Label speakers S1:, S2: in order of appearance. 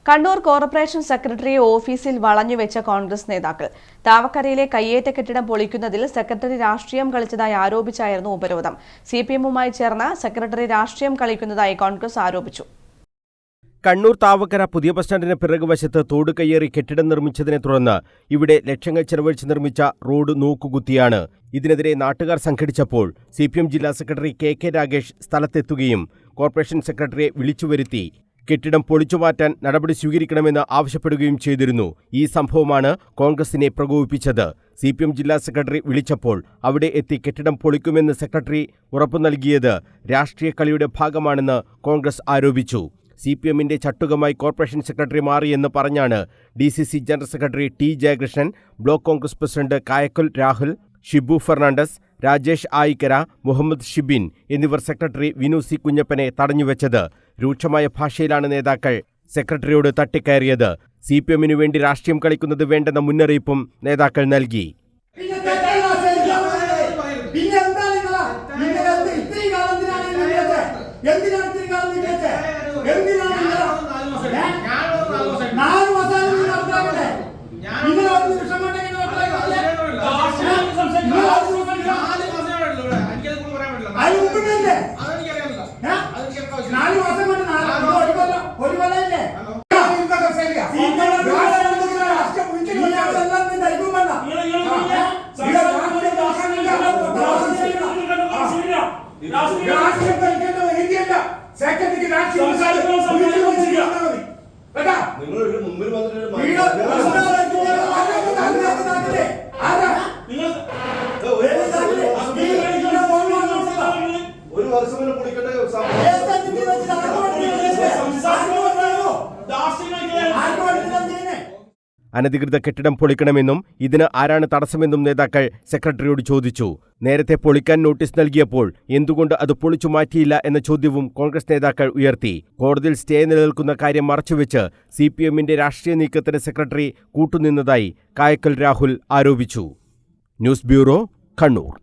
S1: Kannur corporation secretary ഓഫീസിൽ വളഞ്ഞുവെച്ച കോൺഗ്രസ് നേതാക്കൾ. താവക്കരയിലെ കയ്യേറ്റ കെട്ടിടം പൊളിക്കുന്നതിൽ സെക്രട്ടറി രാഷ്ട്രീയം കളിച്ചതായി ആരോപിച്ചായിരുന്നു ഉപരോധം. സിപിഎമ്മുമായി ചേർന്ന് സെക്രട്ടറി രാഷ്ട്രീയം കളിക്കുന്നതായി കോൺഗ്രസ് ആരോപിച്ചു.
S2: കണ്ണൂർ താവക്കര പുതിയ ബസ് സ്റ്റാൻഡിന് പിറകുവശത്ത് തോട് കയ്യേറി കെട്ടിടം നിർമ്മിച്ചതിനെ തുടർന്ന് ഇവിടെ ലക്ഷങ്ങൾ ചെലവഴിച്ച് നിർമ്മിച്ച റോഡ് നോക്കുകുത്തിയാണ്. ഇതിനെതിരെ നാട്ടുകാർ സംഘടിച്ചപ്പോൾ സിപിഎം ജില്ലാ സെക്രട്ടറി കെ രാഗേഷ് സ്ഥലത്തെത്തുകയും കോർപ്പറേഷൻ സെക്രട്ടറിയെ വിളിച്ചുവരുത്തി കെട്ടിടം പൊളിച്ചുമാറ്റാൻ നടപടി സ്വീകരിക്കണമെന്ന് ആവശ്യപ്പെടുകയും ചെയ്തിരുന്നു. ഈ സംഭവമാണ് കോൺഗ്രസിനെ പ്രകോപിപ്പിച്ചത്. സിപിഎം ജില്ലാ സെക്രട്ടറി വിളിച്ചപ്പോൾ അവിടെ എത്തി കെട്ടിടം പൊളിക്കുമെന്ന് സെക്രട്ടറി ഉറപ്പു നൽകിയത് രാഷ്ട്രീയ കളിയുടെ ഭാഗമാണെന്ന് കോൺഗ്രസ് ആരോപിച്ചു. സിപിഎമ്മിന്റെ ചട്ടുകമായി കോർപ്പറേഷൻ സെക്രട്ടറി മാറിയെന്ന് പറഞ്ഞാണ് DCC general secretary T Jayakrishnan, block Congress president Kayakkal Rahul, Shibu Fernandez, Rajesh Ayikkara, Muhammad Shibin എന്നിവർ സെക്രട്ടറി വിനു സി കുഞ്ഞപ്പനെ തടഞ്ഞുവെച്ചത്. രൂക്ഷമായ ഭാഷയിലാണ് നേതാക്കൾ സെക്രട്ടറിയോട് തട്ടിക്കയറിയത്. സിപിഎമ്മിനു വേണ്ടി രാഷ്ട്രീയം കളിക്കുന്നത് വേണ്ടെന്ന മുന്നറിയിപ്പും നേതാക്കൾ നൽകി. അനധികൃത കെട്ടിടം പൊളിക്കണമെന്നും ഇതിന് ആരാണ് തടസ്സമെന്നും നേതാക്കൾ സെക്രട്ടറിയോട് ചോദിച്ചു. നേരത്തെ പൊളിക്കാൻ നോട്ടീസ് നൽകിയപ്പോൾ എന്തുകൊണ്ട് അത് പൊളിച്ചു മാറ്റിയില്ല എന്ന ചോദ്യവും കോൺഗ്രസ് നേതാക്കൾ ഉയർത്തി. കോടതിയിൽ സ്റ്റേ നിലനിൽക്കുന്ന കാര്യം മറച്ചുവെച്ച് സിപിഎമ്മിന്റെ രാഷ്ട്രീയ നീക്കത്തിന് സെക്രട്ടറി കൂട്ടുനിന്നതായി കായക്കൽ രാഹുൽ ആരോപിച്ചു. News bureau, Kannur.